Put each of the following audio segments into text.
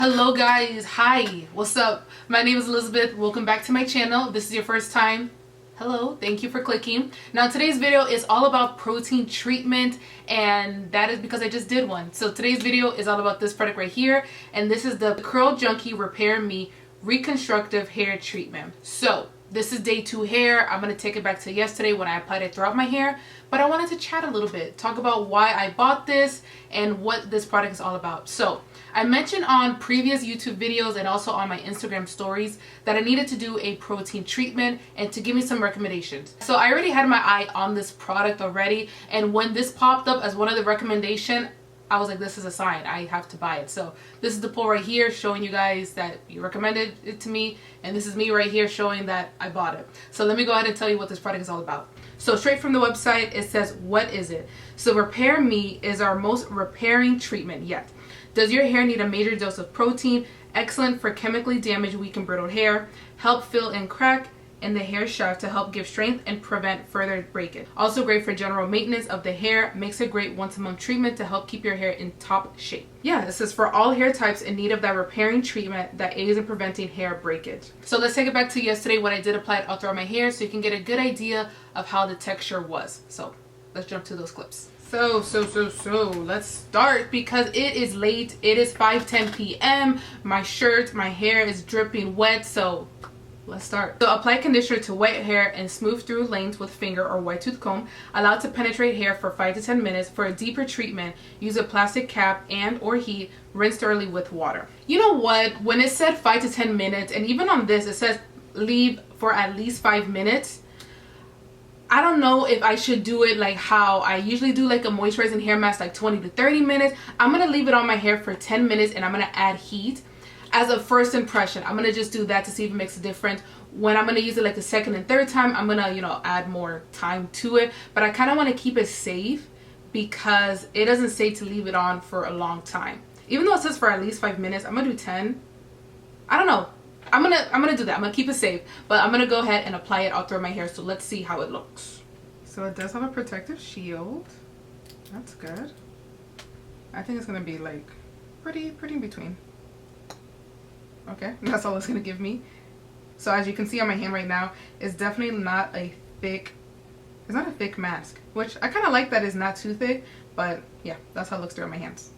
Hello guys, hi, what's up? My name is Elizabeth. Welcome back to my channel. This is your first time. Hello, thank you for clicking. Now today's video is all about protein treatment, and that is because I just did one. So today's video is all about this product right here, and this is the Curl Junkie Repair Me Reconstructive Hair Treatment. So this is day 2 hair. I'm going to take it back to yesterday when I applied it throughout my hair, but I wanted to chat a little bit, talk about why I bought this and what this product is all about. So I mentioned on previous YouTube videos and also on my Instagram stories that I needed to do a protein treatment and to give me some recommendations. So I already had my eye on this product already, and when this popped up as one of the recommendations, I was like, this is a sign, I have to buy it. So this is the pull right here showing you guys that you recommended it to me, and this is me right here showing that I bought it. So let me go ahead and tell you what this product is all about. So straight from the website, it says, what is it? So Repair Me is our most repairing treatment yet. Does your hair need a major dose of protein? Excellent for chemically damaged, weak, and brittle hair. Help fill and crack in the hair shaft to help give strength and prevent further breakage. Also great for general maintenance of the hair. Makes a great once-a-month treatment to help keep your hair in top shape. Yeah, this is for all hair types in need of that repairing treatment that aids in preventing hair breakage. So let's take it back to yesterday when I did apply it all throughout my hair so you can get a good idea of how the texture was. So let's jump to those clips. So let's start because it is late. It is 5:10 p.m. My hair is dripping wet, so let's start. So apply conditioner to wet hair and smooth through lanes with finger or white tooth comb. Allow to penetrate hair for 5 to 10 minutes. For a deeper treatment, use a plastic cap and or heat. Rinse thoroughly with water. You know what? When it said 5 to 10 minutes, and even on this it says leave for at least 5 minutes. I don't know if I should do it like how I usually do, like a moisturizing hair mask, like 20 to 30 minutes. I'm going to leave it on my hair for 10 minutes and I'm going to add heat as a first impression. I'm going to just do that to see if it makes a difference. When I'm going to use it like the second and third time, I'm going to, add more time to it. But I kind of want to keep it safe because it doesn't say to leave it on for a long time. Even though it says for at least 5 minutes, I'm going to do 10. I don't know. I'm gonna do that. I'm gonna keep it safe, but I'm gonna go ahead and apply it all through my hair. So let's see how it looks. So it does have a protective shield. That's good. I think it's gonna be like pretty in between. Okay, that's all it's gonna give me. So as you can see on my hand right now, it's definitely not a thick. It's not a thick mask, which I kind of like that it's not too thick. But yeah, that's how it looks through my hands.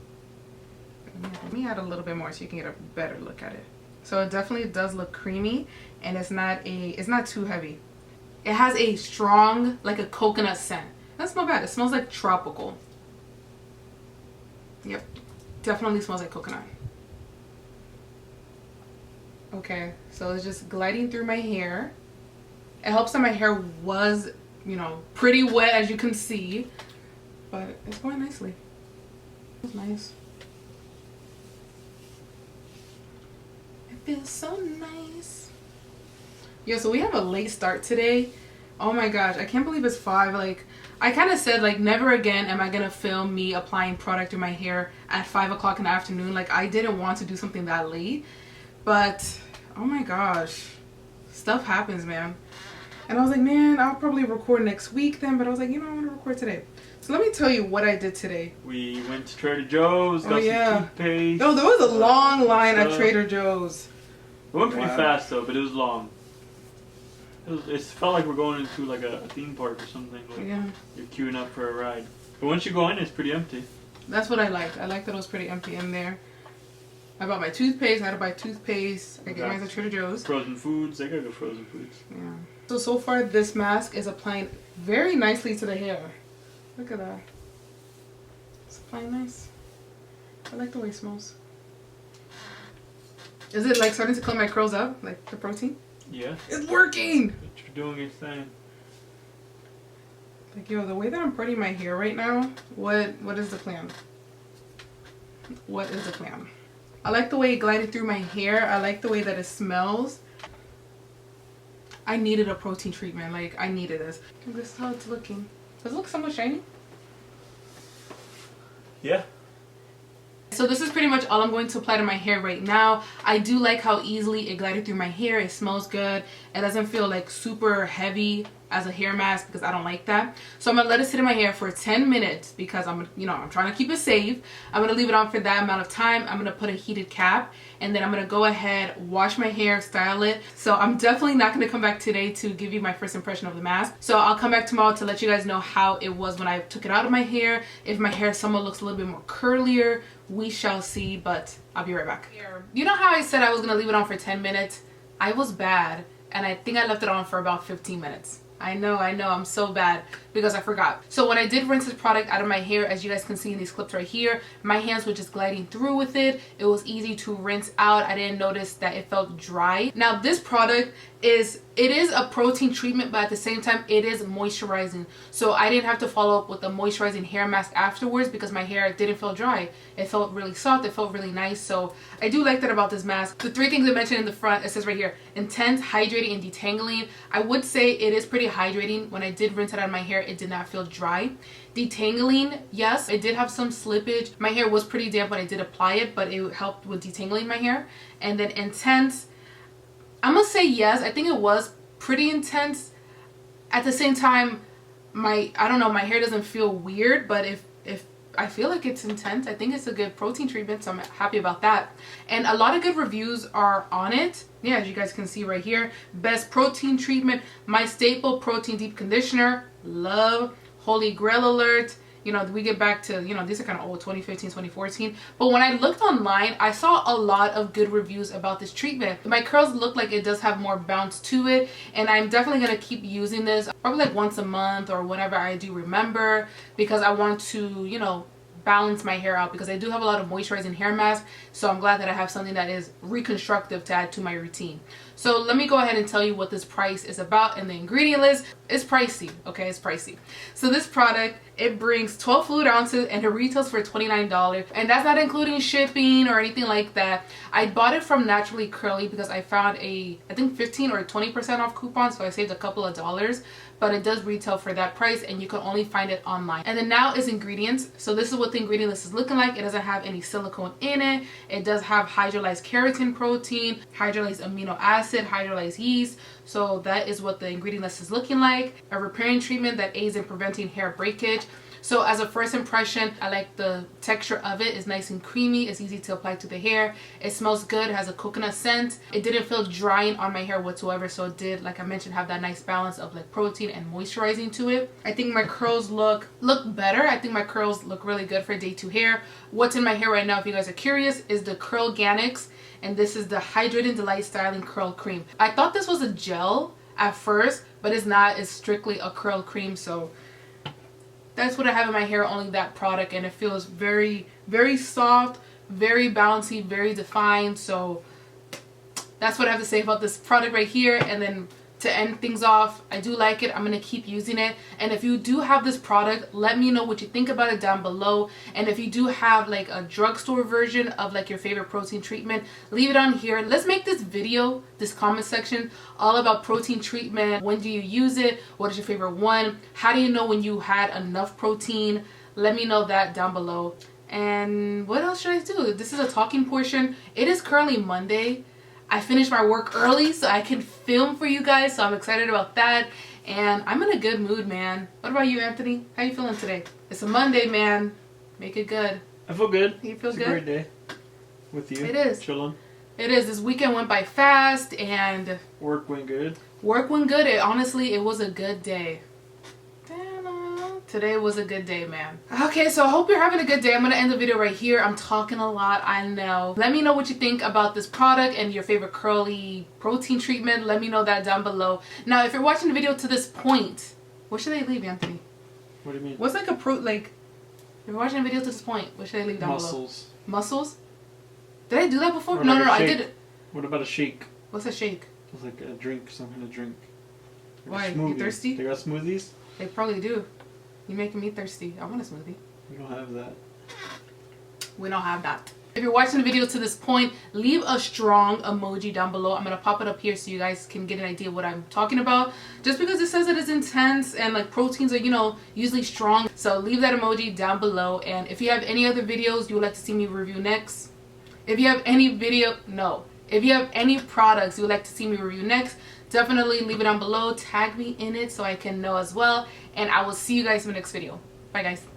Let me add a little bit more so you can get a better look at it. So it definitely does look creamy, and it's not too heavy. It has a strong, like a coconut scent. That's not bad. It smells like tropical. Yep, definitely smells like coconut. Okay, so it's just gliding through my hair. It helps that my hair was, pretty wet, as you can see, but it's going nicely. It's nice. Feels so nice. Yo, so we have a late start today. Oh my gosh, I can't believe it's 5. Like, I kind of said, like, never again am I gonna film me applying product in my hair at 5 o'clock in the afternoon. Like, I didn't want to do something that late, but oh my gosh, stuff happens, man. And I was like, man, I'll probably record next week then, but I was like, I want to record today. So let me tell you what I did today. We went to Trader Joe's, got some toothpaste. No, there was a long line at Trader Joe's. It went pretty fast though, but it was long. It felt like we're going into like a theme park or something. Like you're queuing up for a ride. But once you go in, it's pretty empty. That's what I liked. I liked that it was pretty empty in there. I bought my toothpaste. I had to buy toothpaste. I get mine at Trader Joe's. Frozen foods. I got good frozen foods. Yeah. So far this mask is applying very nicely to the hair. Look at that. It's applying nice. I like the way it smells. Is it like starting to curl my curls up, like the protein? Yeah. It's working! You're doing its thing. Like, yo, the way that I'm parting my hair right now, what is the plan? What is the plan? I like the way it glided through my hair. I like the way that it smells. I needed a protein treatment. Like, I needed this. And this is how it's looking. Does it look somewhat shiny? Yeah. So this is pretty much all I'm going to apply to my hair right now. I do like how easily it glided through my hair. It smells good. It doesn't feel like super heavy as a hair mask because I don't like that. So I'm gonna let it sit in my hair for 10 minutes because I'm trying to keep it safe. I'm gonna leave it on for that amount of time. I'm gonna put a heated cap and then I'm gonna go ahead, wash my hair, style it. So I'm definitely not gonna come back today to give you my first impression of the mask. So I'll come back tomorrow to let you guys know how it was when I took it out of my hair. If my hair somewhat looks a little bit more curlier, we shall see, but I'll be right back. You know how I said I was gonna leave it on for 10 minutes? I was bad and I think I left it on for about 15 minutes. I know, I'm so bad because I forgot. So when I did rinse this product out of my hair, as you guys can see in these clips right here, my hands were just gliding through with it. It was easy to rinse out. I didn't notice that it felt dry. Now this product is a protein treatment, but at the same time it is moisturizing. So I didn't have to follow up with a moisturizing hair mask afterwards because my hair didn't feel dry. It felt really soft, it felt really nice. So I do like that about this mask. The 3 things I mentioned in the front, it says right here, intense, hydrating, and detangling. I would say it is pretty hydrating. When I did rinse it out of my hair, it did not feel dry. Detangling, yes, it did have some slippage. My hair was pretty damp when I did apply it, but it helped with detangling my hair. And then intense, I'm gonna say yes, I think it was pretty intense. At the same time, I don't know, my hair doesn't feel weird, but if I feel like it's intense, I think it's a good protein treatment, so I'm happy about that. And a lot of good reviews are on it. Yeah, as you guys can see right here, best protein treatment, my staple protein deep conditioner, love, holy grail alert. You know, we get back to, you know, these are kind of old, 2015, 2014. But when I looked online, I saw a lot of good reviews about this treatment. My curls look like it does have more bounce to it. And I'm definitely going to keep using this probably like once a month or whenever I do remember, because I want to, you know, balance my hair out because I do have a lot of moisturizing hair masks. So I'm glad that I have something that is reconstructive to add to my routine. So let me go ahead and tell you what this price is about and the ingredient list. It's pricey, okay? It's pricey. So this product, it brings 12 fluid ounces and it retails for $29. And that's not including shipping or anything like that. I bought it from Naturally Curly because I found I think 15 or 20% off coupon. So I saved a couple of dollars. But it does retail for that price and you can only find it online. And then now is ingredients. So this is what the ingredient list is looking like. It doesn't have any silicone in it. It does have hydrolyzed keratin protein, hydrolyzed amino acid, hydrolyzed yeast. So that is what the ingredient list is looking like. A repairing treatment that aids in preventing hair breakage. So as a first impression, I like the texture of it. It's nice and creamy. It's easy to apply to the hair. It smells good. It has a coconut scent. It didn't feel drying on my hair whatsoever. So it did, like I mentioned, have that nice balance of like protein and moisturizing to it. I think my curls look better. I think my curls look really good for day 2 hair. What's in my hair right now, if you guys are curious, is the Curl Organics. And this is the Hydrating Delight Styling Curl Cream. I thought this was a gel at first, but it's not. It's strictly a curl cream. So that's what I have in my hair, only that product, and it feels very, very soft, very bouncy, very defined. So that's what I have to say about this product right here. And then to end things off, I do like it. I'm going to keep using it. And if you do have this product, let me know what you think about it down below. And if you do have like a drugstore version of like your favorite protein treatment, leave it on here. Let's make this video, this comment section, all about protein treatment. When do you use it? What is your favorite one? How do you know when you had enough protein? Let me know that down below. And what else should I do? This is a talking portion. It is currently Monday. I finished my work early so I can film for you guys, so I'm excited about that. And I'm in a good mood, man. What about you, Anthony? How you feeling today? It's a Monday, man. Make it good. I feel good. You feel it's good? It's a great day with you. It is. Chilling. It is. This weekend went by fast and work went good. Work went good. Honestly, it was a good day. Today was a good day, man. Okay, so I hope you're having a good day. I'm gonna end the video right here. I'm talking a lot, I know. Let me know what you think about this product and your favorite curly protein treatment. Let me know that down below. Now, if you're watching the video to this point, what should I leave, Anthony? What do you mean? What's like if you're watching the video to this point, what should I leave down below? Muscles. Muscles? Did I do that before? Or No, like I did it. What about a shake? What's a shake? It's like a drink, some kind of drink. Why? You thirsty? They got smoothies? They probably do. You're making me thirsty. I want a smoothie. We don't have that. We don't have that. If you're watching the video to this point, leave a strong emoji down below. I'm going to pop it up here so you guys can get an idea of what I'm talking about. Just because it says that it's intense and like proteins are, you know, usually strong. So leave that emoji down below. And if you have any other videos you would like to see me review next, if you have any if you have any products you would like to see me review next, definitely leave it down below. Tag me in it so I can know as well. And I will see you guys in the next video. Bye guys.